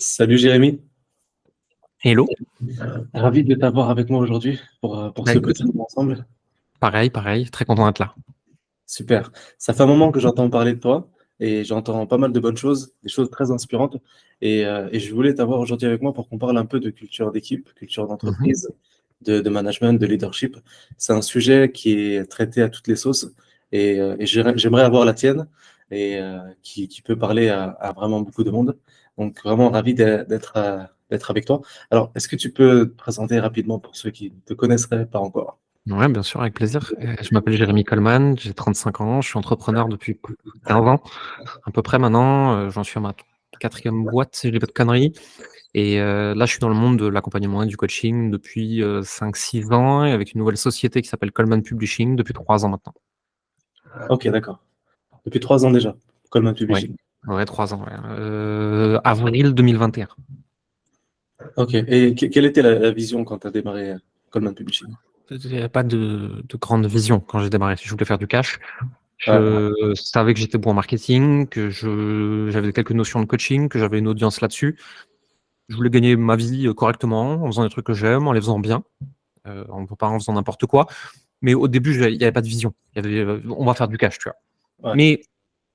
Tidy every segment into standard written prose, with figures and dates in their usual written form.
Salut Jérémy, Hello. ravi de t'avoir avec moi aujourd'hui pour Bah ce écoute, petit moment ensemble. pareil, très content d'être là. Super. Ça fait un moment que j'entends parler de toi et j'entends pas mal de bonnes choses, des choses très inspirantes. Et je voulais t'avoir aujourd'hui avec moi pour qu'on parle un peu de culture d'équipe, culture Mhm. d'entreprise, de management, de leadership. C'est un sujet qui est traité à toutes les sauces et j'aimerais avoir la tienne qui peut parler à vraiment beaucoup de monde. Donc vraiment ravi d'être avec toi. Alors, est-ce que tu peux te présenter rapidement pour ceux qui ne te connaisseraient pas encore? Ouais, bien sûr, avec plaisir. Je m'appelle Jérémy Coleman, j'ai 35 ans, je suis entrepreneur depuis 15 ans, à peu près maintenant. J'en suis à ma quatrième boîte, si je dis pas de conneries. Et là, je suis dans le monde de l'accompagnement et du coaching depuis 5-6 ans, et avec une nouvelle société qui s'appelle Coleman Publishing depuis 3 ans maintenant. Ok, d'accord. Depuis 3 ans déjà, Coleman Oui, Publishing. ouais, 3 ans. Ouais. Avril 2021. Ok. Et quelle était la vision quand tu as démarré Coleman Publishing? Il n'y a pas de grande vision quand j'ai démarré. Je voulais faire du cash. Ouais, Je savais que j'étais bon en marketing, que j'avais quelques notions de coaching, que j'avais une audience là-dessus. Je voulais gagner ma vie correctement, en faisant des trucs que j'aime, en les faisant bien, pas en faisant n'importe quoi. Mais au début, il n'y avait pas de vision. Il y avait, on va faire du cash, tu vois. ouais, Mais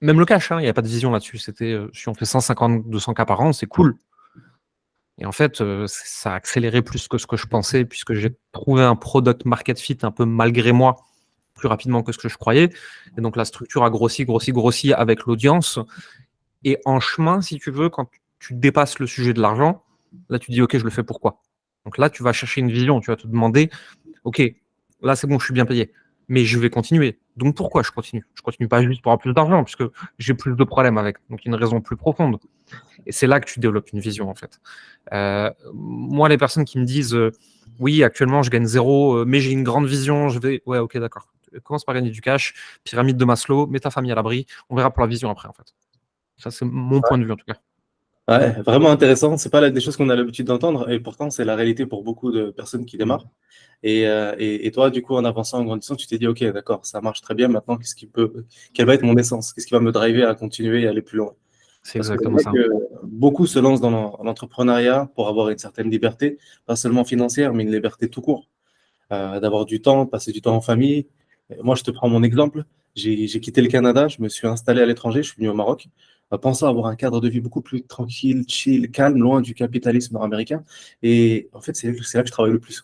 même le cash, hein, il n'y avait pas de vision là-dessus. C'était, si on fait 150, 200 cas par an, c'est cool. Et en fait, ça a accéléré plus que ce que je pensais, puisque j'ai trouvé un product market fit un peu malgré moi, plus rapidement que ce que je croyais. Et donc la structure a grossi avec l'audience. Et en chemin, si tu veux, quand tu dépasses le sujet de l'argent, là tu dis ok, je le fais pourquoi. Donc là, tu vas chercher une vision, tu vas te demander ok, là c'est bon, je suis bien payé, mais je vais continuer. Donc pourquoi je continue? Je continue pas juste pour avoir plus d'argent, puisque j'ai plus de problèmes avec. Donc une raison plus profonde. Et c'est là que tu développes une vision en fait. Moi, les personnes qui me disent oui, actuellement je gagne zéro, mais j'ai une grande vision, je vais ouais, ok, d'accord. Commence par gagner du cash, pyramide de Maslow, mets ta famille à l'abri, on verra pour la vision après en fait. Ça, c'est mon point de vue en tout cas. ouais, vraiment intéressant. C'est pas des choses qu'on a l'habitude d'entendre et pourtant c'est la réalité pour beaucoup de personnes qui Mm. démarrent. Et toi, du coup, en avançant, en grandissant, tu t'es dit, ok, d'accord, ça marche très bien. Maintenant, quelle va être mon essence? Qu'est-ce qui va me driver à continuer et aller plus loin? C'est Parce que c'est exactement vrai ça. que beaucoup se lancent dans l'entrepreneuriat pour avoir une certaine liberté, pas seulement financière, mais une liberté tout court. D'avoir du temps, passer du temps en famille. Moi, je te prends mon exemple. J'ai quitté le Canada, je me suis installé à l'étranger, je suis venu au Maroc, pensant avoir un cadre de vie beaucoup plus tranquille, chill, calme, loin du capitalisme nord-américain. Et en fait, c'est là que je travaille le plus.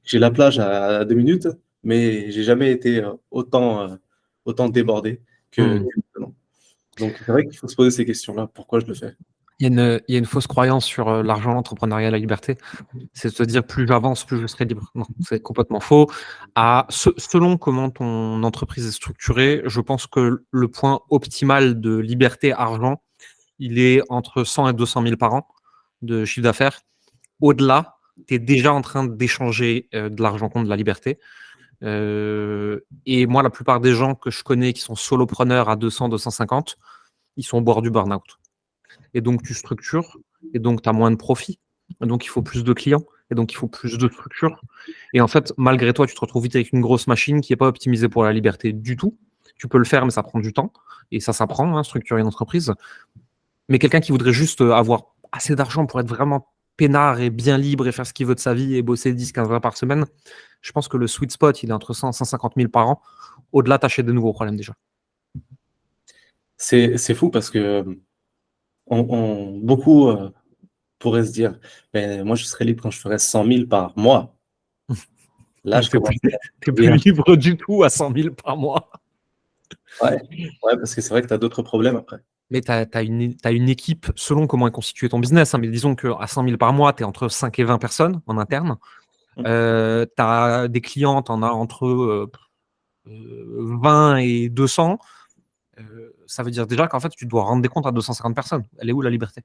J'ai la plage à 2 minutes, mais j'ai jamais été autant débordé que Mm. maintenant. Donc, c'est vrai qu'il faut se poser ces questions-là. Pourquoi je le fais? Il y a une fausse croyance sur l'argent, l'entrepreneuriat, la liberté. C'est de se dire plus j'avance, plus je serai libre. Non, c'est complètement faux. Selon comment ton entreprise est structurée, je pense que le point optimal de liberté argent, il est entre 100 et 200 000 par an de chiffre d'affaires. Au-delà, tu es déjà en train d'échanger de l'argent contre de la liberté. Et moi, la plupart des gens que je connais qui sont solopreneurs à 200, 250, ils sont au bord du burn-out. Et donc, tu structures, et donc, tu as moins de profit. Et donc, il faut plus de clients, et donc, il faut plus de structure. Et en fait, malgré toi, tu te retrouves vite avec une grosse machine qui n'est pas optimisée pour la liberté du tout. Tu peux le faire, mais ça prend du temps. Et ça s'apprend, hein, structurer une entreprise. Mais quelqu'un qui voudrait juste avoir assez d'argent pour être vraiment peinard et bien libre et faire ce qu'il veut de sa vie et bosser 10-15 heures par semaine, je pense que le sweet spot, il est entre 100 et 150 000 par an. Au-delà, tu achètes de nouveaux problèmes déjà. C'est fou parce que beaucoup pourraient se dire, ben, moi, je serais libre quand je ferais 100 000 par mois. Là, je T'es plus, commence à t'es plus bien. libre du tout à 100 000 par mois. Ouais, ouais, parce que c'est vrai que tu as d'autres problèmes après. Mais tu as une équipe selon comment est constitué ton business, hein, mais disons qu'à 100 000 par mois, tu es entre 5 et 20 personnes en interne. Tu as des clients, tu en as entre 20 et 200. Ça veut dire déjà qu'en fait, tu dois rendre des comptes à 250 personnes. Elle est où la liberté?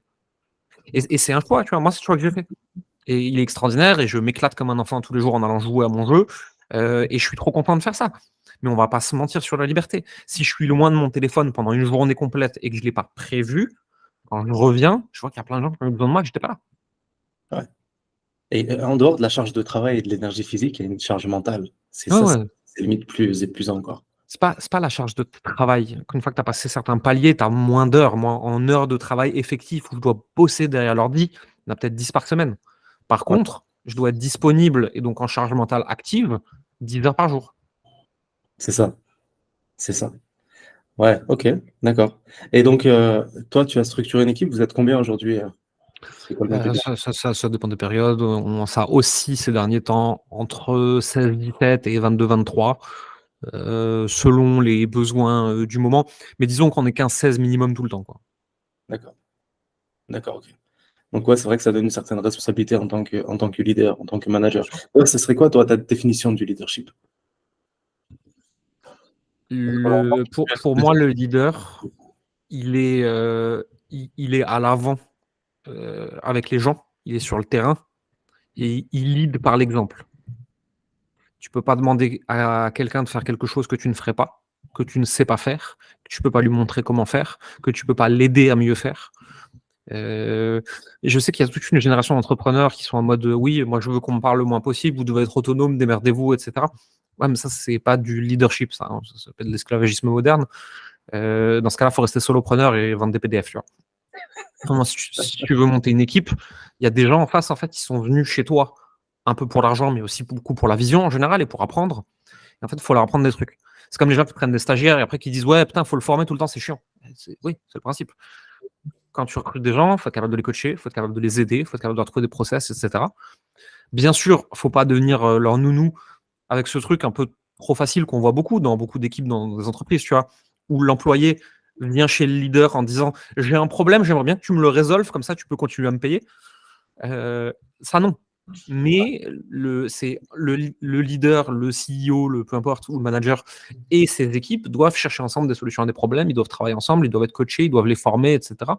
Et c'est un choix, tu vois. Moi, c'est le choix que j'ai fait. Et il est extraordinaire et je m'éclate comme un enfant tous les jours en allant jouer à mon jeu. Et je suis trop content de faire ça. Mais on va pas se mentir sur la liberté. Si je suis loin de mon téléphone pendant une journée complète et que je ne l'ai pas prévu, quand je reviens, je vois qu'il y a plein de gens qui ont eu besoin de moi, que j'étais pas là. Ouais. Et en dehors de la charge de travail et de l'énergie physique, il y a une charge mentale. C'est Ouais, ça, ouais. c'est limite plus épuisant encore. C'est pas la charge de travail. Une fois que tu as passé certains paliers, tu as moins d'heures. Moi, en heures de travail effectif où je dois bosser derrière l'ordi, on a peut-être 10 par semaine. Par Ouais, contre, je dois être disponible et donc en charge mentale active 10 heures par jour. c'est ça, c'est ça. Ouais, ok, d'accord. Et donc, toi, tu as structuré une équipe, vous êtes combien aujourd'hui École d'ingénieur? Ça dépend des périodes. Ça aussi ces derniers temps entre 16-17 et 22-23, selon les besoins du moment. Mais disons qu'on est 15-16 minimum tout le temps, quoi. D'accord, d'accord, ok. Donc, ouais, c'est vrai que ça donne une certaine responsabilité en tant que leader, en tant que Bien manager. sûr. Ouais, ce serait quoi, toi, ta définition du leadership? Pour moi, le leader, il est, il est à l'avant avec les gens, il est sur le terrain et il lead par l'exemple. Tu peux pas demander à quelqu'un de faire quelque chose que tu ne ferais pas, que tu ne sais pas faire, que tu peux pas lui montrer comment faire, que tu peux pas l'aider à mieux faire. Et je sais qu'il y a toute une génération d'entrepreneurs qui sont en mode oui, moi je veux qu'on me parle le moins possible, vous devez être autonome, démerdez-vous, etc. Ouais, mais ça, c'est pas du leadership, ça, hein. Ça s'appelle de l'esclavagisme moderne. Dans ce cas-là, il faut rester solopreneur et vendre des PDF, tu vois. Vraiment, si tu veux monter une équipe, il y a des gens en face, en fait, qui sont venus chez toi un peu pour l'argent, mais aussi beaucoup pour la vision en général et pour apprendre. Et en fait, il faut leur apprendre des trucs. C'est comme les gens qui prennent des stagiaires et après qui disent ouais, putain, il faut le former tout le temps, c'est chiant. Oui, c'est le principe. Quand tu recrutes des gens, il faut être capable de les coacher, il faut être capable de les aider, il faut être capable de leur trouver des process, etc. Bien sûr, il ne faut pas devenir leur nounou avec ce truc un peu trop facile qu'on voit beaucoup dans beaucoup d'équipes dans des entreprises, tu vois, où l'employé vient chez le leader en disant j'ai un problème, j'aimerais bien que tu me le résolves, comme ça tu peux continuer à me payer. Ça non. Mais c'est le leader, le CEO, peu importe, ou le manager et ses équipes doivent chercher ensemble des solutions à des problèmes, ils doivent travailler ensemble, ils doivent être coachés, ils doivent les former, etc.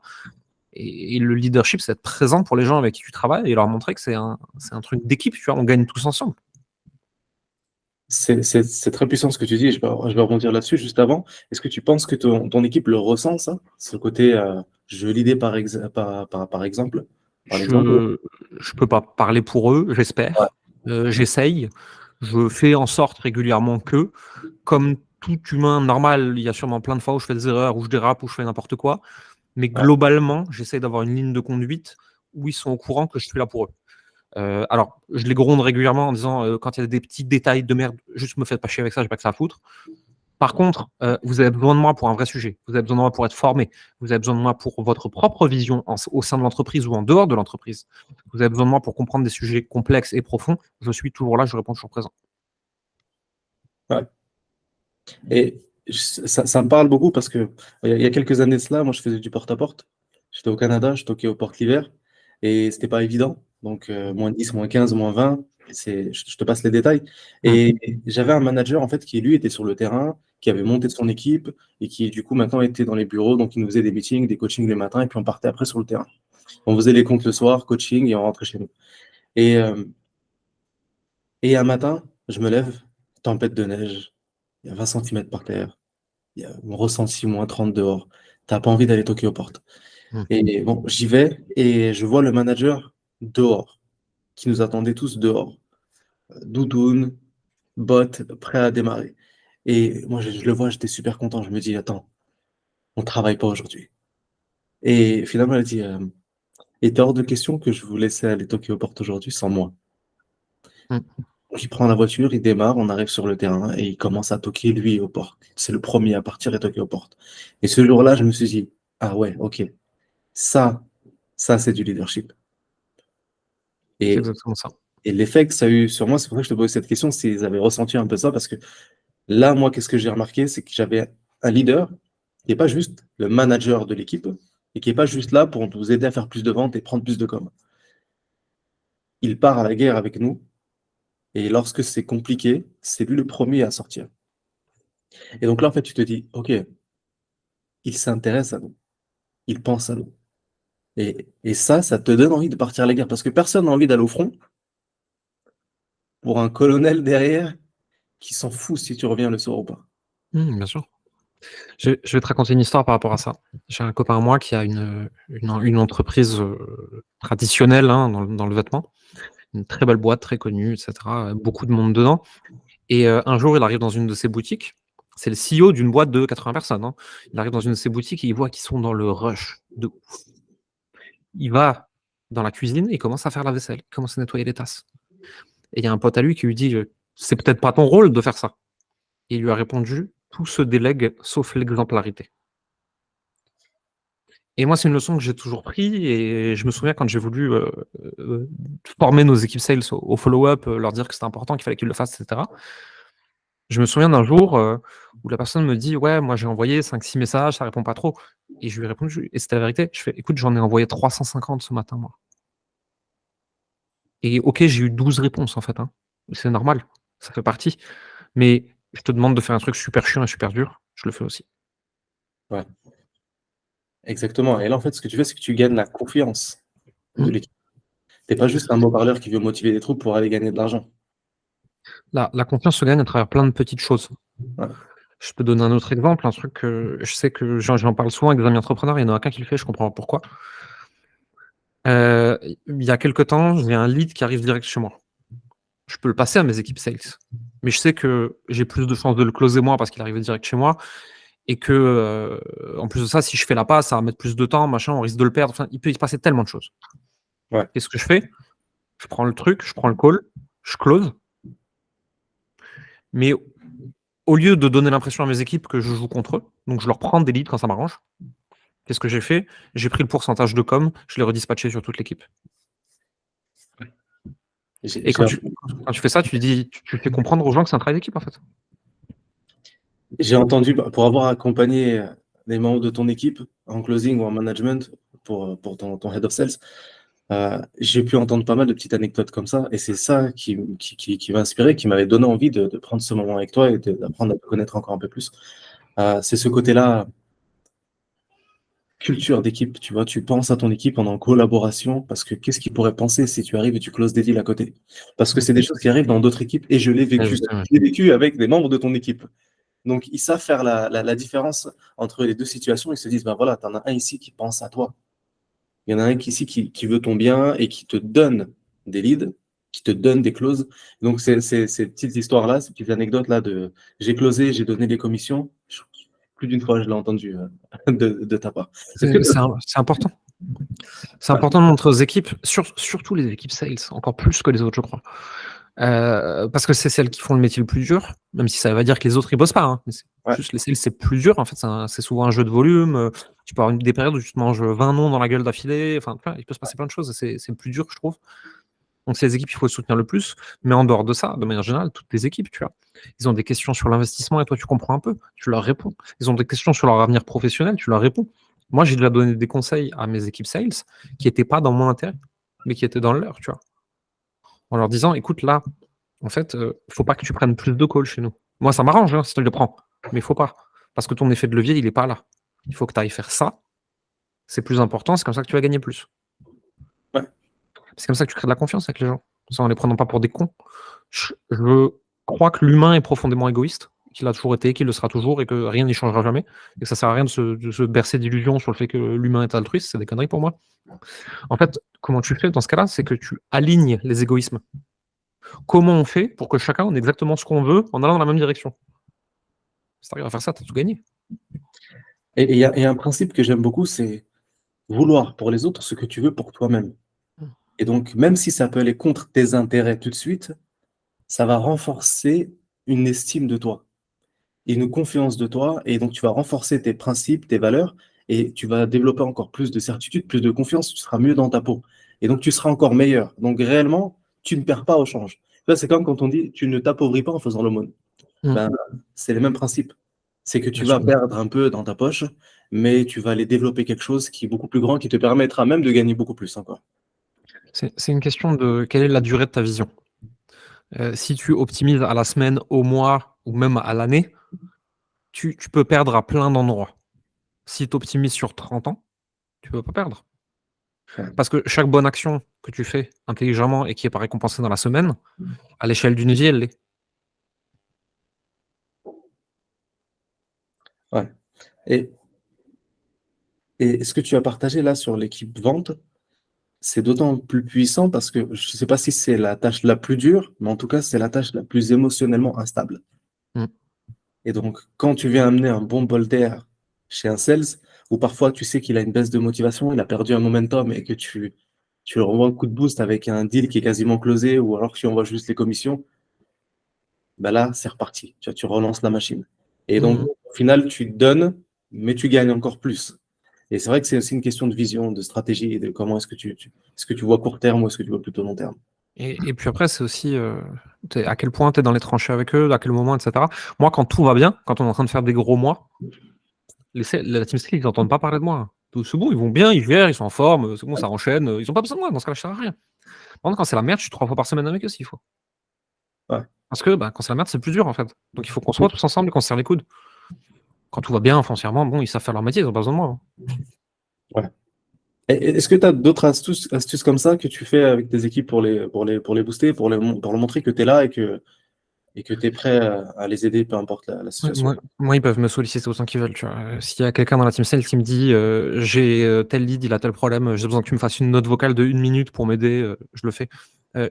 Et le leadership, c'est être présent pour les gens avec qui tu travailles et leur montrer que c'est un truc d'équipe, tu vois, on gagne tous ensemble. C'est très puissant ce que tu dis, je vais rebondir là-dessus juste avant. Est-ce que tu penses que ton équipe le ressent, ça? Ce côté, je l'idée par exemple, par l'exemple? Je peux pas parler pour eux, Ouais, j'espère. J'essaye. Je fais en sorte régulièrement que, comme tout humain normal, il y a sûrement plein de fois où je fais des erreurs, où je dérape, où je fais n'importe quoi. Mais ouais, globalement, j'essaie d'avoir une ligne de conduite où ils sont au courant que je suis là pour eux. Alors, je les gronde régulièrement en disant quand il y a des petits détails de merde, juste me faites pas chier avec ça, j'ai pas que ça à foutre. Par contre, vous avez besoin de moi pour un vrai sujet. Vous avez besoin de moi pour être formé. Vous avez besoin de moi pour votre propre vision au sein de l'entreprise ou en dehors de l'entreprise. Vous avez besoin de moi pour comprendre des sujets complexes et profonds. Je suis toujours là, je réponds toujours présent. ouais. Et ça me parle beaucoup parce que il y a quelques années de cela, moi je faisais du porte-à-porte. J'étais au Canada, je toquais aux portes l'hiver et c'était pas évident. Donc moins 10, moins 15, moins 20, je te passe les détails. Hmm. Et j'avais un manager en fait qui lui était sur le terrain, qui avait monté son équipe et qui du coup maintenant était dans les bureaux. Donc il nous faisait des meetings, des coachings le matin et puis on partait après sur le terrain. On faisait les comptes le soir, coaching et on rentrait chez nous. Et, euh, et un matin, je me lève, tempête de neige, il y a 20 centimètres par terre. Il y a un ressenti moins 30 dehors. T'as pas envie d'aller toquer aux portes. Hmm. Et bon, j'y vais et je vois le manager dehors, qui nous attendait tous dehors. Doudoune, bottes, prêt à démarrer. Et moi, je le vois, j'étais super content. Je me dis, attends, on travaille pas aujourd'hui. Et finalement, elle dit, il était hors de question que je vous laissais aller toquer aux portes aujourd'hui sans moi. Hmm. Donc, il prend la voiture, il démarre, on arrive sur le terrain et il commence à toquer lui aux portes. C'est le premier à partir et toquer aux portes. Et ce jour-là, je me suis dit, ah ouais, ok. Ça, ça c'est du leadership. C'est Et, exactement ça. et l'effet que ça a eu sur moi, c'est pour ça que je te pose cette question, s'ils avaient ressenti un peu ça, parce que là, moi, qu'est-ce que j'ai remarqué, c'est que j'avais un leader qui n'est pas juste le manager de l'équipe et qui n'est pas juste là pour nous aider à faire plus de ventes et prendre plus de com. Il part à la guerre avec nous et lorsque c'est compliqué, c'est lui le premier à sortir. Et donc là, en fait, tu te dis, OK, il s'intéresse à nous, il pense à nous. Et ça te donne envie de partir à la guerre parce que personne n'a envie d'aller au front pour un colonel derrière qui s'en fout si tu reviens le soir ou pas. Bien sûr. Je vais te raconter une histoire par rapport à ça. J'ai un copain à moi qui a une entreprise traditionnelle, hein, dans le vêtement. Une très belle boîte, très connue, etc. Beaucoup de monde dedans. Et un jour, il arrive dans une de ses boutiques. C'est le CEO d'une boîte de 80 personnes. Hein. Il arrive dans une de ses boutiques et il voit qu'ils sont dans le rush de ouf. Il va dans la cuisine et il commence à faire la vaisselle, il commence à nettoyer les tasses. Et il y a un pote à lui qui lui dit c'est peut-être pas ton rôle de faire ça. Et il lui a répondu tout se délègue sauf l'exemplarité. Et moi, c'est une leçon que j'ai toujours pris et je me souviens quand j'ai voulu former nos équipes sales au follow-up, leur dire que c'était important, qu'il fallait qu'ils le fassent, etc. Je me souviens d'un jour où la personne me dit ouais, moi j'ai envoyé 5-6 messages, ça répond pas trop. Et je lui ai répondu, et c'était la vérité, je fais écoute, j'en ai envoyé 350 ce matin, moi. Et ok, j'ai eu 12 réponses en fait. Hein. C'est normal, ça fait partie. Mais je te demande de faire un truc super chiant et super dur, je le fais aussi. Ouais, exactement. Et là, en fait, ce que tu fais, c'est que tu gagnes la confiance de l'équipe. Tu n'es pas juste un haut-parleur qui veut motiver des troupes pour aller gagner de l'argent. La confiance se gagne à travers plein de petites choses. Ouais. Je peux donner un autre exemple, un truc que je sais que j'en parle souvent avec des amis entrepreneurs, il y en a qu'un qui le fait, je comprends pas pourquoi. Il y a quelque temps, j'ai un lead qui arrive direct chez moi. Je peux le passer à mes équipes sales, mais je sais que j'ai plus de chances de le closer moi parce qu'il arrive direct chez moi et que, en plus de ça, si je fais la passe, ça va mettre plus de temps, machin, on risque de le perdre. Enfin, il peut y se passer tellement de choses. Ouais. Qu'est-ce que je fais? Je prends le truc, je prends le call, je close, mais au lieu de donner l'impression à mes équipes que je joue contre eux, donc je leur prends des leads quand ça m'arrange, qu'est-ce que j'ai fait? J'ai pris le pourcentage de com, je l'ai redispatché sur toute l'équipe. Et quand tu fais ça, tu fais comprendre aux gens que c'est un travail d'équipe, en fait. J'ai entendu, pour avoir accompagné les membres de ton équipe en closing ou en management pour ton head of sales, j'ai pu entendre pas mal de petites anecdotes comme ça. Et c'est ça qui m'a inspiré, qui m'avait donné envie de prendre ce moment avec toi et d'apprendre à te connaître encore un peu plus. C'est ce côté-là, culture d'équipe. Tu vois, tu penses à ton équipe en collaboration parce que qu'est-ce qu'ils pourraient penser si tu arrives et tu closes des deals à côté? Parce que c'est des choses qui arrivent dans d'autres équipes et je l'ai vécu. Je l'ai vécu avec des membres de ton équipe. Donc, ils savent faire la différence entre les deux situations. Ils se disent, ben voilà, tu en as un ici qui pense à toi. Il y en a un ici qui veut ton bien et qui te donne des leads, qui te donne des clauses. Donc, ces petites histoires-là, ces petites anecdotes-là de j'ai closé, j'ai donné des commissions, plus d'une fois, je l'ai entendu de ta part. C'est important. C'est important de montrer aux équipes, surtout les équipes sales, encore plus que les autres, je crois. Parce que c'est celles qui font le métier le plus dur, même si ça veut dire que les autres ils bossent pas. Hein, mais juste les sales, c'est plus dur. En fait, c'est souvent un jeu de volume. Tu peux avoir des périodes où tu te manges 20 noms dans la gueule d'affilée. Enfin, il peut se passer plein de choses. C'est le plus dur, je trouve. Donc, c'est les équipes qu'il faut soutenir le plus. Mais en dehors de ça, de manière générale, toutes les équipes, tu vois, ils ont des questions sur l'investissement et toi, tu comprends un peu. Tu leur réponds. Ils ont des questions sur leur avenir professionnel. Tu leur réponds. Moi, j'ai déjà donné des conseils à mes équipes sales qui n'étaient pas dans mon intérêt, mais qui étaient dans le leur, tu vois. En leur disant, écoute, là, en fait, faut pas que tu prennes plus de calls chez nous. Moi, ça m'arrange si tu le prends, mais il faut pas. Parce que ton effet de levier, il n'est pas là. Il faut que tu ailles faire ça. C'est plus important, c'est comme ça que tu vas gagner plus. Ouais. C'est comme ça que tu crées de la confiance avec les gens, sans les prenant pas pour des cons. Je crois que l'humain est profondément égoïste, qu'il a toujours été, qu'il le sera toujours, et que rien n'y changera jamais. Et que ça sert à rien de se bercer d'illusions sur le fait que l'humain est altruiste, c'est des conneries pour moi. En fait, comment tu fais dans ce cas-là, c'est que tu alignes les égoïsmes. Comment on fait pour que chacun on ait exactement ce qu'on veut en allant dans la même direction? Si tu arrives à faire ça, tu as tout gagné. Et il y a un principe que j'aime beaucoup, c'est vouloir pour les autres ce que tu veux pour toi-même. Et donc, même si ça peut aller contre tes intérêts tout de suite, ça va renforcer une estime de toi, une confiance de toi, et donc tu vas renforcer tes principes, tes valeurs, et tu vas développer encore plus de certitude, plus de confiance, tu seras mieux dans ta peau. Et donc, tu seras encore meilleur. Donc, réellement, tu ne perds pas au change. C'est comme quand on dit, tu ne t'appauvris pas en faisant l'aumône. Ben, c'est les mêmes principes. C'est que tu vas perdre un peu dans ta poche, mais tu vas aller développer quelque chose qui est beaucoup plus grand, qui te permettra même de gagner beaucoup plus encore. C'est une question de quelle est la durée de ta vision. Si tu optimises à la semaine, au mois ou même à l'année, tu peux perdre à plein d'endroits. Si tu optimises sur 30 ans, tu ne peux pas perdre. Ouais. Parce que chaque bonne action que tu fais intelligemment et qui n'est pas récompensée dans la semaine, à l'échelle d'une vie, elle l'est. Ouais. Et, et ce que tu as partagé là sur l'équipe vente, c'est d'autant plus puissant parce que je ne sais pas si c'est la tâche la plus dure, mais en tout cas, c'est la tâche la plus émotionnellement instable. Mm. Et donc, quand tu viens amener un bon bol d'air chez un sales, ou parfois tu sais qu'il a une baisse de motivation, il a perdu un momentum et que tu lui renvoies un coup de boost avec un deal qui est quasiment closé, ou alors que tu envoies juste les commissions, ben là, c'est reparti. Tu relances la machine. Et donc, Mhm. au final, tu donnes, mais tu gagnes encore plus. Et c'est vrai que c'est aussi une question de vision, de stratégie et de comment est-ce que est-ce que tu vois court terme ou est-ce que tu vois plutôt long terme. Et puis après, c'est aussi à quel point tu es dans les tranchées avec eux, à quel moment, etc. Moi, quand tout va bien, quand on est en train de faire des gros mois, la Team Steel, ils n'entendent pas parler de moi. C'est bon, ils vont bien, ils gèrent, ils sont en forme, c'est bon, ça enchaîne. Ils n'ont pas besoin de moi, dans ce cas-là, je sers à rien. Par contre, quand c'est la merde, je suis 3 fois par semaine avec eux s'il faut. Ouais. Parce que quand c'est la merde, c'est plus dur en fait. Donc il faut qu'on soit tous ensemble et qu'on se serre les coudes. Quand tout va bien foncièrement, bon, ils savent faire leur métier, ils n'ont pas besoin de moi. Ouais. Est-ce que tu as d'autres astuces comme ça que tu fais avec tes équipes pour les booster, pour leur montrer que tu es là et que tu es prêt à les aider, peu importe la situation? Moi, ils peuvent me solliciter autant qu'ils veulent. Tu vois. S'il y a quelqu'un dans la team sales qui me dit j'ai tel lead, il a tel problème, j'ai besoin que tu me fasses une note vocale de 1 minute pour m'aider, je le fais.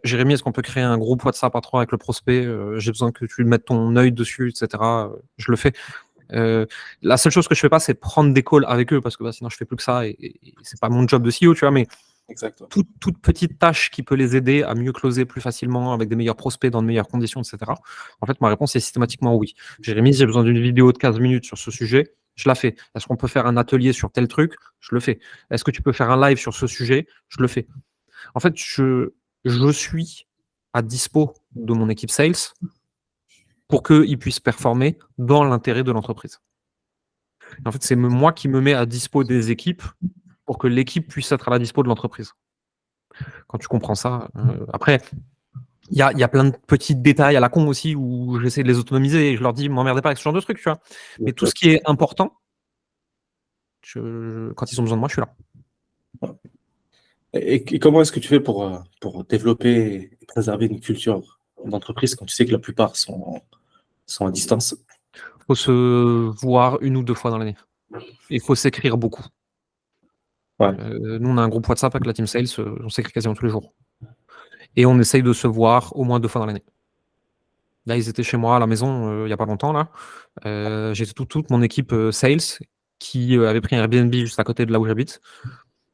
Jérémy, est-ce qu'on peut créer un groupe WhatsApp à 3 avec le prospect, j'ai besoin que tu mettes ton œil dessus, etc. Je le fais. La seule chose que je fais pas, c'est prendre des calls avec eux parce que sinon je fais plus que ça et c'est pas mon job de CEO, tu vois. Mais Exactement. toute petite tâche qui peut les aider à mieux closer plus facilement avec des meilleurs prospects dans de meilleures conditions, etc. En fait, ma réponse est systématiquement oui. Jérémy, j'ai besoin d'une vidéo de 15 minutes sur ce sujet, je la fais. Est-ce qu'on peut faire un atelier sur tel truc? Je le fais. Est-ce que tu peux faire un live sur ce sujet? Je le fais. En fait, je suis à dispo de mon équipe sales pour qu'ils puissent performer dans l'intérêt de l'entreprise. En fait, c'est moi qui me mets à dispo des équipes pour que l'équipe puisse être à la dispo de l'entreprise. Quand tu comprends ça, après, il y a plein de petits détails à la con aussi où j'essaie de les autonomiser et je leur dis, m'emmerdez pas avec ce genre de trucs, tu vois. Mais tout ce qui est important, quand ils ont besoin de moi, je suis là. Et comment est-ce que tu fais pour développer et préserver une culture d'entreprise quand tu sais que la plupart sont à distance? Il faut se voir 1 ou 2 fois dans l'année. Il faut s'écrire beaucoup. Ouais. Nous, on a un groupe WhatsApp avec la team sales, on s'écrit quasiment tous les jours. Et on essaye de se voir au moins 2 fois dans l'année. Là, ils étaient chez moi à la maison il n'y a pas longtemps. Là. J'ai toute mon équipe sales qui avait pris un Airbnb juste à côté de là où j'habite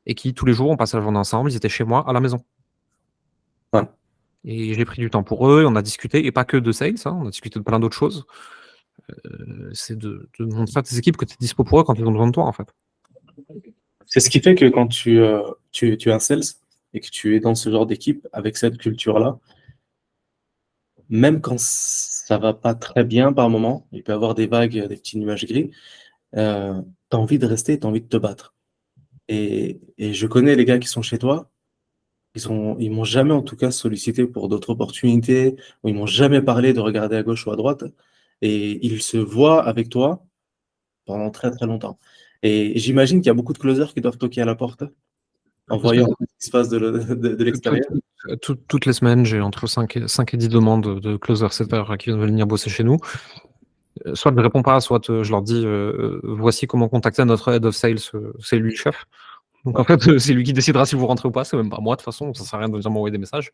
et qui, tous les jours, on passait la journée ensemble. Ils étaient chez moi à la maison. Ouais. Et j'ai pris du temps pour eux, on a discuté, et pas que de sales, on a discuté de plein d'autres choses. C'est de montrer à tes équipes que tu es dispo pour eux quand ils ont besoin de toi, en fait. C'est ce qui fait que quand tu es un sales et que tu es dans ce genre d'équipe avec cette culture-là, même quand ça va pas très bien par moment, il peut y avoir des vagues, des petits nuages gris, tu as envie de rester, tu as envie de te battre. Et je connais les gars qui sont chez toi, ils m'ont jamais en tout cas sollicité pour d'autres opportunités, ou ils m'ont jamais parlé de regarder à gauche ou à droite, et ils se voient avec toi pendant très très longtemps. Et j'imagine qu'il y a beaucoup de closers qui doivent toquer à la porte en Parce que voyant ce qui se passe de l'extérieur. toutes les semaines, j'ai entre 5 et 10 demandes de closer setters qui viennent venir bosser chez nous. Soit je ne réponds pas, soit je leur dis voici comment contacter notre head of sales, c'est lui le chef. Donc en fait, c'est lui qui décidera si vous rentrez ou pas, c'est même pas moi de toute façon, ça sert à rien de venir m'envoyer des messages.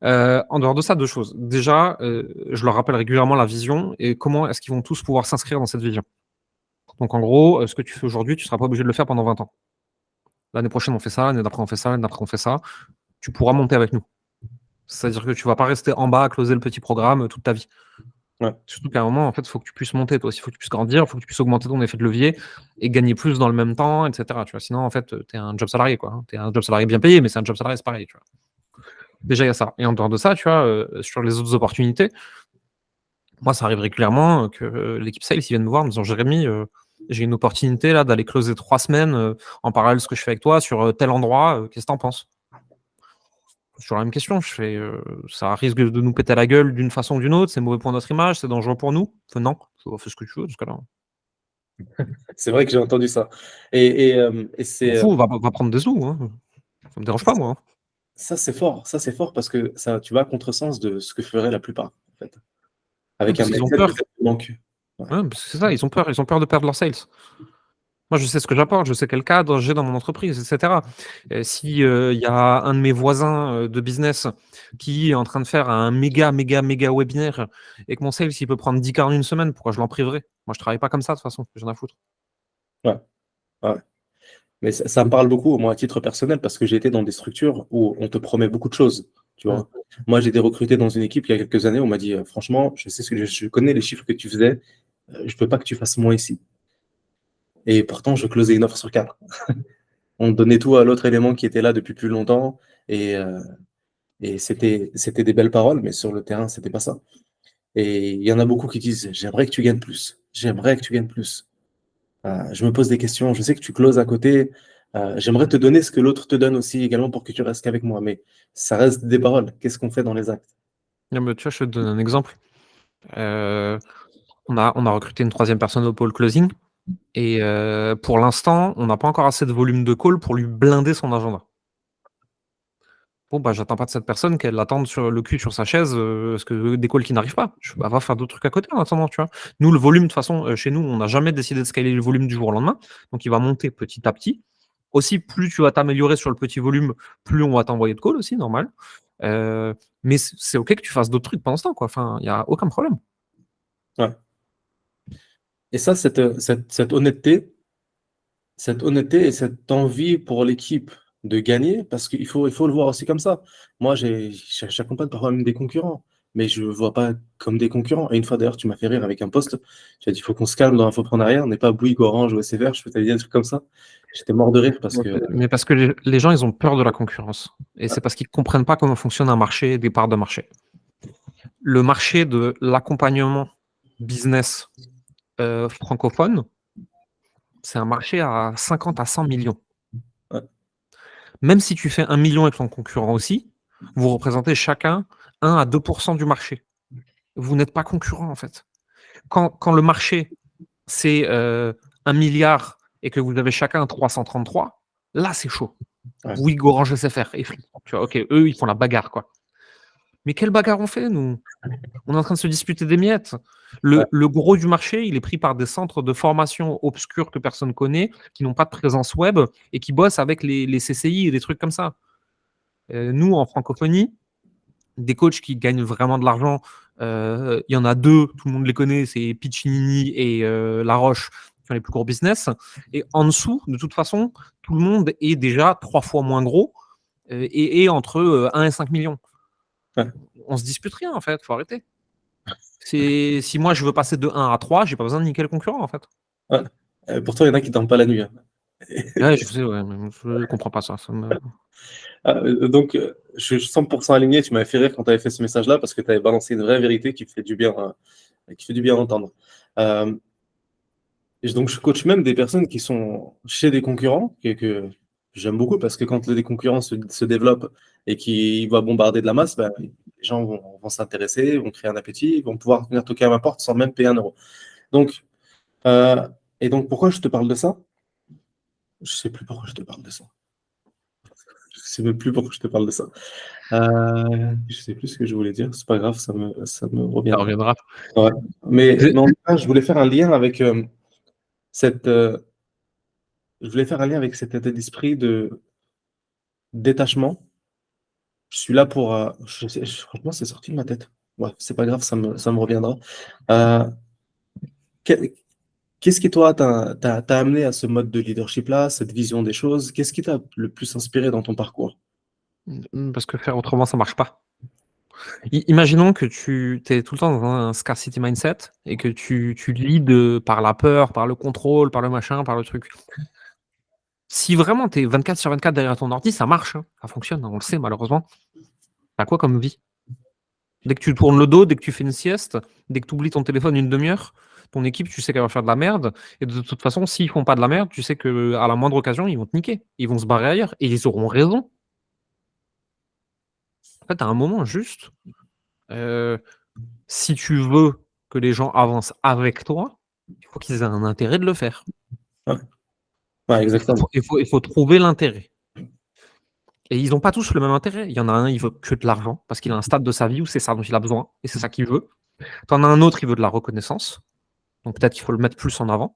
En dehors de ça, 2 choses. Déjà, je leur rappelle régulièrement la vision et comment est-ce qu'ils vont tous pouvoir s'inscrire dans cette vision. Donc en gros, ce que tu fais aujourd'hui, tu ne seras pas obligé de le faire pendant 20 ans. L'année prochaine, on fait ça, l'année d'après, on fait ça, l'année d'après, on fait ça. Tu pourras monter avec nous. C'est-à-dire que tu ne vas pas rester en bas à closer le petit programme toute ta vie. Ouais. Surtout qu'à un moment, en fait, il faut que tu puisses monter, toi aussi, il faut que tu puisses grandir, il faut que tu puisses augmenter ton effet de levier et gagner plus dans le même temps, etc. Tu vois, sinon, en fait, tu es un job salarié, quoi. Tu es un job salarié bien payé, mais c'est un job salarié, c'est pareil, tu vois. Déjà, il y a ça. Et en dehors de ça, tu vois, sur les autres opportunités, moi, ça arrive régulièrement que l'équipe sales, ils viennent me voir en me disant Jérémy, j'ai une opportunité là d'aller closer 3 semaines en parallèle de ce que je fais avec toi sur tel endroit, qu'est-ce que t'en penses? Sur la même question, je fais ça risque de nous péter la gueule d'une façon ou d'une autre, c'est mauvais pour notre image, c'est dangereux pour nous. Non, fais ce que tu veux, dans ce cas-là. C'est vrai que j'ai entendu ça. Et M'en c'est fous, va prendre des sous, hein. Ça me dérange pas, moi. Hein. ça, c'est fort parce que ça, tu vas à contresens de ce que ferait la plupart, en fait. Ouais, Avec un parce qu'ils ont mindset peur. peut-être qui manque. Ouais. Ouais, parce que c'est ça, ils ont peur de perdre leur sales. Moi, je sais ce que j'apporte, je sais quel cadre j'ai dans mon entreprise, et cetera. Si, il y a un de mes voisins, de business qui est en train de faire un méga, méga, méga webinaire et que mon sales, il peut prendre 10 cas en une semaine, pourquoi je l'en priverais? Moi, je travaille pas comme ça de toute façon, j'en ai à foutre. Ouais, ouais. Mais ça me parle beaucoup, moi, à titre personnel, parce que j'ai été dans des structures où on te promet beaucoup de choses, tu Mmh. vois. Moi, j'ai été recruté dans une équipe il y a quelques années, on m'a dit, franchement, je sais je connais les chiffres que tu faisais, je veux pas que tu fasses moins ici. Et pourtant, je closais une offre sur 4. On donnait tout à l'autre élément qui était là depuis plus longtemps, et, euh, et c'était des belles paroles, mais sur le terrain, c'était pas ça. Et il y en a beaucoup qui disent, j'aimerais que tu gagnes plus, j'aimerais que tu gagnes plus. Je me pose des questions. Je sais que tu closes à côté. J'aimerais te donner ce que l'autre te donne aussi également pour que tu restes qu'avec moi. Mais ça reste des paroles. Qu'est-ce qu'on fait dans les actes? Non, mais tu vois, je te donne un exemple. Heu, on a recruté une troisième personne au pôle closing et pour l'instant, on n'a pas encore assez de volume de call pour lui blinder son agenda. Bon, bah, j'attends pas de cette personne qu'elle attende sur le cul sur sa chaise, parce que des calls qui n'arrivent pas. Bah, va faire d'autres trucs à côté en attendant, tu vois? Nous, le volume, de toute façon, chez nous, on n'a jamais décidé de scaler le volume du jour au lendemain, donc il va monter petit à petit. Aussi, plus tu vas t'améliorer sur le petit volume, plus on va t'envoyer de calls aussi, normal. Heu, mais c'est OK que tu fasses d'autres trucs pendant ce temps, quoi. Enfin, il y a aucun problème. Ouais. Et ça, cette honnêteté et cette envie pour l'équipe de gagner, parce il faut le voir aussi comme ça. Moi, j'accompagne parfois même des concurrents, mais je ne vois pas comme des concurrents. Et une fois d'ailleurs, tu m'as fait rire avec un post. Tu as dit, il faut qu'on se calme dans l'infoprenariat, on n'est pas Bouygues, Orange ou SFR, je peux te dire des trucs comme ça. J'étais mort de rire parce que Mais parce que les gens, ils ont peur de la concurrence et c'est parce qu'ils comprennent pas comment fonctionne un marché, des parts de marché. Le marché de l'accompagnement business, francophone, c'est un marché à 50 à 100 millions. ouais, Même si tu fais 1 million avec ton concurrent aussi, vous représentez chacun 1 à 2 du marché. Vous n'êtes pas concurrents, en fait. Quand le marché, c'est, 1 000 000 et que vous avez chacun 333, là, c'est chaud. ouais, Bouygues, Orange, SFR et Free. Tu vois? OK, eux, ils font la bagarre, quoi. Mais quelle bagarre on fait, nous? On est en train de se disputer des miettes. ouais, Le gros du marché, il est pris par des centres de formation obscurs que personne connaît, qui n'ont pas de présence web et qui bossent avec les CCI et des trucs comme ça. Nous, en francophonie, des coachs qui gagnent vraiment de l'argent, il y en a 2, tout le monde les connaît, c'est Piccinini et Laroche, qui ont les plus gros business. Et en dessous, de toute façon, tout le monde est déjà 3 fois moins gros et entre 1 et 5 millions. ouais, On se dispute rien, en fait, faut arrêter. Si moi je veux passer de 1 à 3, j'ai pas besoin de niquer le concurrent, en fait. ouais. Pourtant, il y en a qui ne dorment pas la nuit, hein. Ouais, je sais, ouais, mais je comprends pas ça. Donc, je suis 100% aligné. Tu m'avais fait rire quand tu avais fait ce message-là parce que tu avais balancé une vraie vérité qui fait du bien à entendre. Euh, et donc, je coach même des personnes qui sont chez des concurrents que j'aime beaucoup parce que quand les concurrents se développent et qu'ils vont bombarder de la masse, ben, les gens vont s'intéresser, vont créer un appétit, vont pouvoir venir toquer à ma porte sans même payer 1 euro. Donc, euh, et donc, pourquoi je te parle de ça? Je sais plus pourquoi je te parle de ça. Je sais même plus pourquoi je te parle de ça. Je sais plus ce que je voulais dire. C'est pas grave, ça me Ça reviendra. reviendra. Ouais. Mais en tout cas, je voulais faire un lien avec cette. Je voulais faire un lien avec cet état d'esprit de détachement. Je suis là pour. Franchement, c'est sorti de ma tête. Ouais, c'est pas grave, ça me reviendra. Euh, que- Qu'est-ce qui, toi, t'a amené à ce mode de leadership-là, cette vision des choses? Qu'est-ce qui t'a le plus inspiré dans ton parcours? Parce que faire autrement, ça marche pas. Imaginons que tu es tout le temps dans un scarcity mindset et que tu leads par la peur, par le contrôle, par le machin, par le truc. Si vraiment tu es 24 sur 24 derrière ton ordi, ça marche, hein, ça fonctionne, on le sait malheureusement. Tu quoi comme vie? Dès que tu tournes le dos, dès que tu fais une sieste, dès que tu oublies ton téléphone une demi-heure, ton équipe, tu sais qu'elle va faire de la merde et de toute façon, s'ils font pas de la merde, tu sais qu'à la moindre occasion, ils vont te niquer. Ils vont se barrer ailleurs et ils auront raison. En fait, à un moment juste, heu, si tu veux que les gens avancent avec toi, il faut qu'ils aient un intérêt de le faire. Ouais, ouais, Il faut exactement. il faut il faut trouver l'intérêt et ils ont pas tous le même intérêt. Il y en a un, il veut que de l'argent parce qu'il a un stade de sa vie où c'est ça dont il a besoin et c'est ça qu'il veut. Tu en as un autre, il veut de la reconnaissance, donc peut-être qu'il faut le mettre plus en avant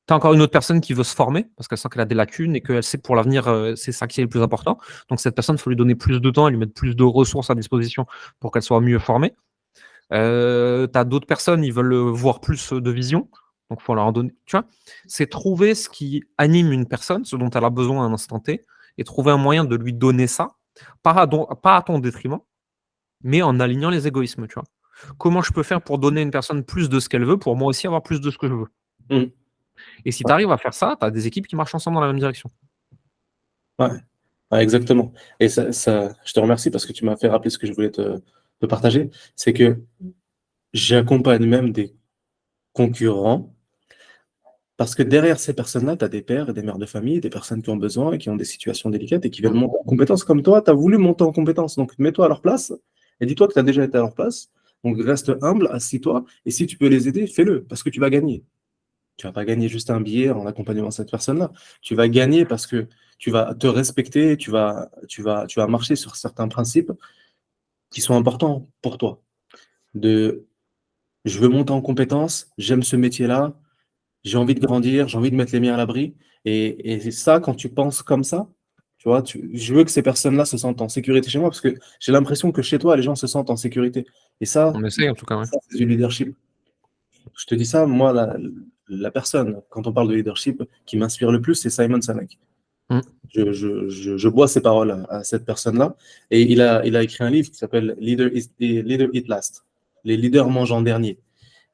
tu as encore une autre personne qui veut se former parce qu'elle sent qu'elle a des lacunes et qu'elle sait que pour l'avenir, c'est ça qui est le plus important. Donc, cette personne, il faut lui donner plus de temps et lui mettre plus de ressources à disposition pour qu'elle soit mieux formée. Tu as d'autres personnes, ils veulent voir plus de vision. Donc, il faut leur en donner. Tu vois, c'est trouver ce qui anime une personne, ce dont elle a besoin à un instant T, et trouver un moyen de lui donner ça, pas à ton détriment, mais en alignant les égoïsmes. Tu vois. Comment je peux faire pour donner à une personne plus de ce qu'elle veut, pour moi aussi avoir plus de ce que je veux. Mm. Et si tu arrives à faire ça, tu as des équipes qui marchent ensemble dans la même direction. Ouais. Ouais, exactement. Et je te remercie parce que tu m'as fait rappeler ce que je voulais te partager. C'est que j'accompagne même des concurrents parce que derrière ces personnes-là, tu as des pères et des mères de famille, des personnes qui ont besoin et qui ont des situations délicates et qui veulent monter en compétence comme toi. Tu as voulu monter en compétence. Donc, mets-toi à leur place et dis-toi que tu as déjà été à leur place. Donc, reste humble, assis-toi. Et si tu peux les aider, fais-le parce que tu vas gagner. Tu vas pas gagner juste un billet en accompagnant cette personne-là. Tu vas gagner parce que tu vas te respecter, tu vas marcher sur certains principes qui sont importants pour toi. De, je veux monter en compétence, j'aime ce métier-là, j'ai envie de grandir, j'ai envie de mettre les miens à l'abri. Et c'est ça, quand tu penses comme ça, tu vois, je veux que ces personnes-là se sentent en sécurité chez moi parce que j'ai l'impression que chez toi, les gens se sentent en sécurité. Et ça, On essaye en tout cas. Ouais. c'est du leadership. Je te dis ça, moi, la personne, quand on parle de leadership, qui m'inspire le plus, c'est Simon Sinek. Mm. Je bois ses paroles à cette personne-là. Et il a écrit un livre qui s'appelle Leader Eat Last. Les leaders mangent en dernier.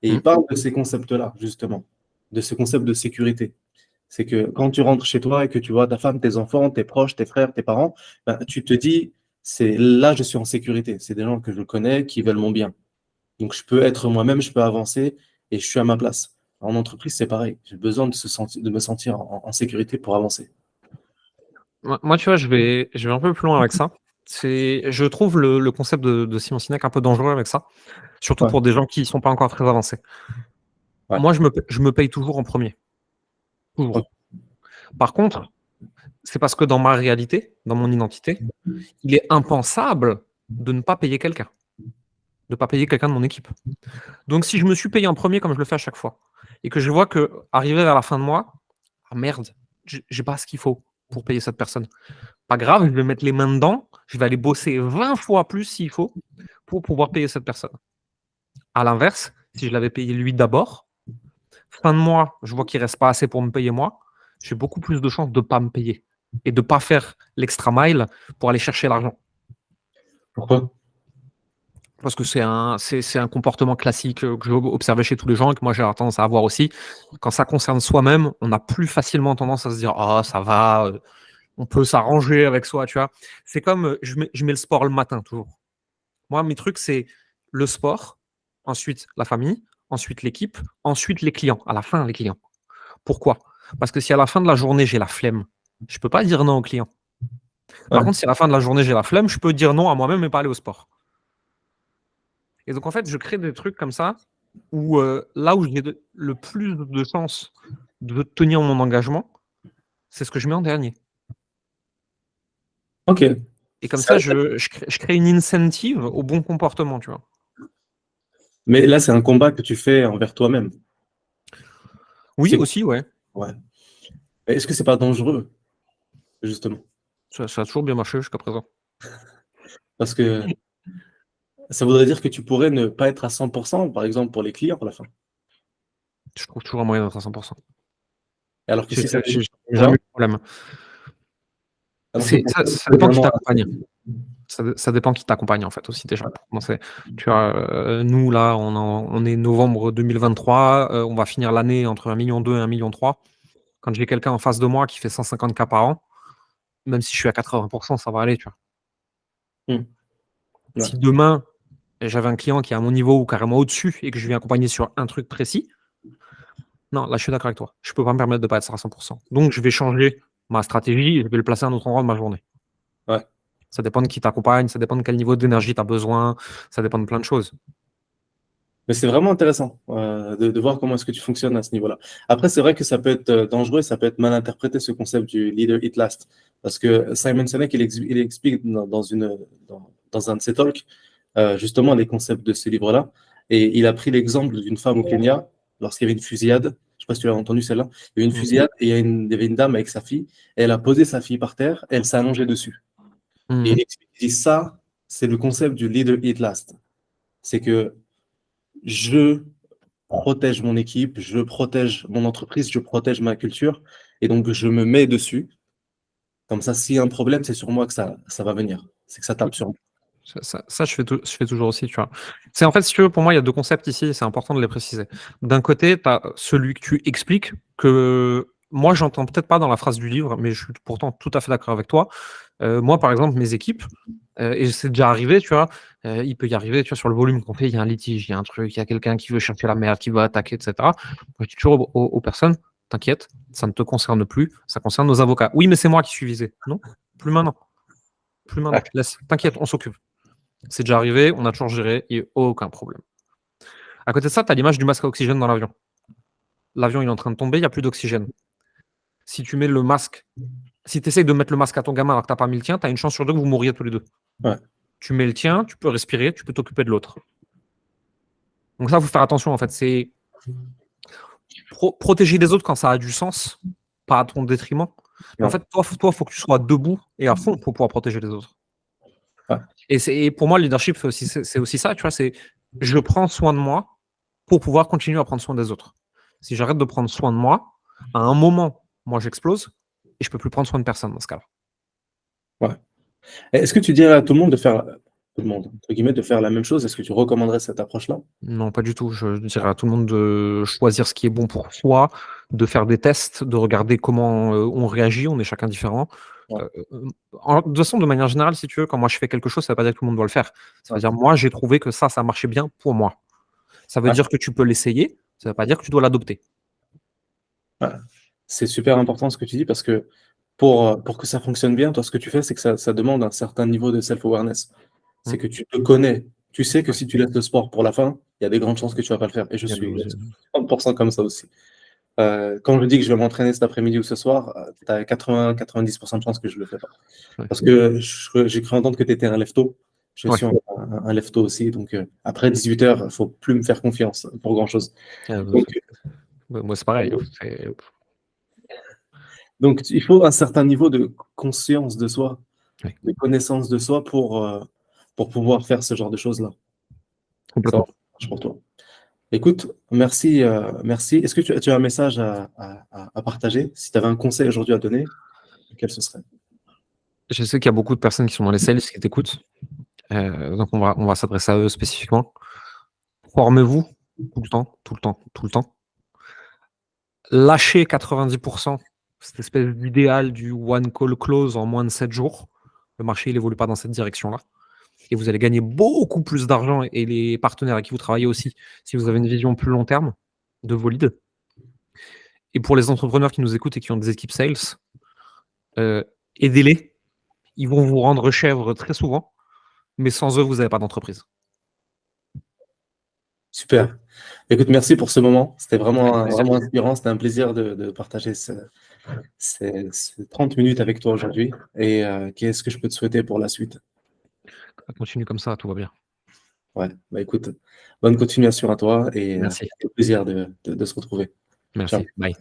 Et il parle de ces concepts-là, justement, de ce concept de sécurité. C'est que quand tu rentres chez toi et que tu vois ta femme, tes enfants, tes proches, tes frères, tes parents, ben, tu te dis, là, je suis en sécurité. C'est des gens que je connais, qui veulent mon bien. Donc, je peux être moi-même, je peux avancer et je suis à ma place. En entreprise, c'est pareil. J'ai besoin de me sentir en sécurité pour avancer. Moi, tu vois, je vais un peu plus loin avec ça. Je trouve le concept de Simon Sinek un peu dangereux avec ça, surtout Ouais, pour des gens qui ne sont pas encore très avancés. ouais. Moi, je me paye toujours en premier. Ok. Toujours. Par contre, c'est parce que dans ma réalité, dans mon identité, il est impensable de ne pas payer quelqu'un, de ne pas payer quelqu'un de mon équipe. Donc, si je me suis payé en premier, comme je le fais à chaque fois, et que je vois que arrivé vers la fin de mois, ah merde, j'ai pas ce qu'il faut pour payer cette personne. Pas grave, je vais mettre les mains dedans, je vais aller bosser 20 fois plus s'il faut pour pouvoir payer cette personne. À l'inverse, si je l'avais payé lui d'abord, fin de mois, je vois qu'il ne reste pas assez pour me payer moi, j'ai beaucoup plus de chances de ne pas me payer et de ne pas faire l'extra mile pour aller chercher l'argent. Pourquoi? Parce que c'est un comportement classique que j'ai observé chez tous les gens et que moi j'ai tendance à avoir aussi. Quand ça concerne soi-même, on a plus facilement tendance à se dire « Oh, ça va, on peut s'arranger avec soi, tu vois. » C'est comme, je mets le sport le matin, toujours. Moi, mes trucs, c'est le sport, ensuite la famille, ensuite l'équipe, ensuite les clients, à la fin, les clients. Pourquoi? Parce que si à la fin de la journée, j'ai la flemme, je ne peux pas dire non aux clients. Par Ouais. contre, si à la fin de la journée, j'ai la flemme, je peux dire non à moi-même et pas aller au sport. Et donc, en fait, je crée des trucs comme ça où là où j'ai le plus de chances de tenir mon engagement, c'est ce que je mets en dernier. Ok. Et comme ça, je crée une incentive au bon comportement, tu vois. Mais là, c'est un combat que tu fais envers toi-même. Oui, C'est aussi, ouais. ouais. Est-ce que c'est pas dangereux, justement? Ça a toujours bien marché jusqu'à présent. Parce que ça voudrait dire que tu pourrais ne pas être à 100%, par exemple, pour les clients à la fin. Je trouve toujours un moyen d'être à 100%. Alors que si ça J'ai devient jamais non, eu de problème. alors que pour Ça toi, dépend qui non, t'accompagne. Ça dépend qui t'accompagne, en fait, aussi, déjà, pour commencer. Tu vois, nous, là, on est novembre 2023, on va finir l'année entre 1,2 million et 1,3 million. Quand j'ai quelqu'un en face de moi qui fait 150 K par an, même si je suis à 80%, ça va aller, tu vois. Hmm. Ouais. Si demain, j'avais un client qui est à mon niveau ou carrément au-dessus et que je viens accompagner sur un truc précis, non, là, je suis d'accord avec toi. Je peux pas me permettre de pas être à 100%. Donc, je vais changer ma stratégie et je vais le placer à un autre endroit de ma journée. Ouais. Ça dépend de qui t'accompagne, ça dépend de quel niveau d'énergie tu as besoin, ça dépend de plein de choses. Mais c'est vraiment intéressant de voir comment est-ce que tu fonctionnes à ce niveau-là. Après, c'est vrai que ça peut être dangereux, ça peut être mal interprété, ce concept du leader eat last. Parce que Simon Sinek, il explique dans un de ses talks, justement, les concepts de ce livre-là. Et il a pris l'exemple d'une femme au Kenya, lorsqu'il y avait une fusillade. sais pas si tu as entendu celle-là. Il y a eu une Mhm. fusillade et il y avait une dame avec sa fille. Et elle a posé sa fille par terre et elle s'est allongée dessus. Et Mhm. il explique, il dit ça, c'est le concept du leader eat last. C'est que je protège mon équipe, je protège mon entreprise, je protège ma culture. Et donc, je me mets dessus. Comme ça, s'il y a un problème, c'est sur moi que ça va venir. C'est que ça tape sur moi. Ça, je fais toujours aussi, tu vois. C'est en fait, si tu veux, pour moi, il y a deux concepts ici, et c'est important de les préciser. D'un côté, tu as celui que tu expliques, que moi, j'entends peut-être pas dans la phrase du livre, mais je suis pourtant tout à fait d'accord avec toi. Moi, par exemple, mes équipes, et c'est déjà arrivé, tu vois, il peut y arriver, tu vois, sur le volume qu'on fait, il y a un litige, il y a un truc, il y a quelqu'un qui veut chercher la merde, qui veut attaquer, etc. Je dis toujours aux personnes, t'inquiète, ça ne te concerne plus, ça concerne nos avocats. Oui, mais c'est moi qui suis visé. Non, plus maintenant. Plus maintenant. Laisse, t'inquiète, on s'occupe. C'est déjà arrivé, on a toujours géré, il n'y a aucun problème. À côté de ça, tu as l'image du masque à oxygène dans l'avion. L'avion, il est en train de tomber, il n'y a plus d'oxygène. Si tu mets le masque, si tu essayes de mettre le masque à ton gamin alors que tu n'as pas mis le tien, tu as une chance sur deux que vous mourriez tous les deux. Ouais. Tu mets le tien, tu peux respirer, tu peux t'occuper de l'autre. Donc ça, il faut faire attention, en fait. C'est protéger les autres quand ça a du sens, pas à ton détriment. Mais en fait, toi, il faut que tu sois debout et à fond pour pouvoir protéger les autres. Ouais. Et pour moi, le leadership, c'est aussi ça, tu vois, c'est je prends soin de moi pour pouvoir continuer à prendre soin des autres. Si j'arrête de prendre soin de moi, à un moment, moi, j'explose et je peux plus prendre soin de personne dans ce cas-là. Ouais. Est-ce que tu dirais à tout le monde de faire, tout le monde, entre guillemets, de faire la même chose? Est-ce que tu recommanderais cette approche-là? Non, pas du tout. Je dirais à tout le monde de choisir ce qui est bon pour soi, de faire des tests, de regarder comment on réagit. On est chacun différent. Ouais. De toute façon, de manière générale, si tu veux, quand moi je fais quelque chose, ça ne veut pas dire que tout le monde doit le faire. Ça veut Ouais. dire, moi, j'ai trouvé que ça marchait bien pour moi. Ça veut Ouais. dire que tu peux l'essayer. Ça ne veut pas dire que tu dois l'adopter. Ouais. C'est super important ce que tu dis parce que pour que ça fonctionne bien, toi, ce que tu fais, c'est que ça demande un certain niveau de self-awareness. C'est que tu te connais. Tu sais que si tu laisses le sport pour la fin, il y a des grandes chances que tu ne vas pas le faire. Et je suis 30% comme ça aussi. Quand je dis que je vais m'entraîner cet après-midi ou ce soir, tu as 80-90% de chances que je ne le fais pas. Ouais. Parce que j'ai cru entendre que tu étais un lefto. Je Ouais. suis un lefto aussi. Donc, après 18 heures, il ne faut plus me faire confiance pour grand-chose. Donc, Moi, c'est pareil. donc, il faut un certain niveau de conscience de soi, Oui. de connaissance de soi pour pouvoir faire ce genre de choses-là. Ça Complètement. marche pour toi. Écoute, merci. Merci. Est-ce que tu as un message à partager? Si tu avais un conseil aujourd'hui à donner, quel ce serait? Je sais qu'il y a beaucoup de personnes qui sont dans les sales qui t'écoutent. Donc, on va s'adresser à eux spécifiquement. Formez-vous tout le temps, tout le temps, tout le temps. Lâchez 90%, cette espèce d'idéal du one call close en moins de 7 jours. Le marché, il évolue pas dans cette direction-là. Et vous allez gagner beaucoup plus d'argent et les partenaires avec qui vous travaillez aussi, si vous avez une vision plus long terme de vos leads. Et pour les entrepreneurs qui nous écoutent et qui ont des équipes sales, aidez-les. Ils vont vous rendre chèvre très souvent, mais sans eux, vous n'avez pas d'entreprise. Super. Écoute, merci pour ce moment. C'était Avec vraiment, plaisir. vraiment inspirant. C'était un plaisir de partager ces 30 minutes avec toi aujourd'hui. Et qu'est-ce que je peux te souhaiter pour la suite? Continue comme ça, tout va bien. Ouais, bah écoute, bonne continuation à toi et Merci. au plaisir de se retrouver. Ciao. Merci. Bye.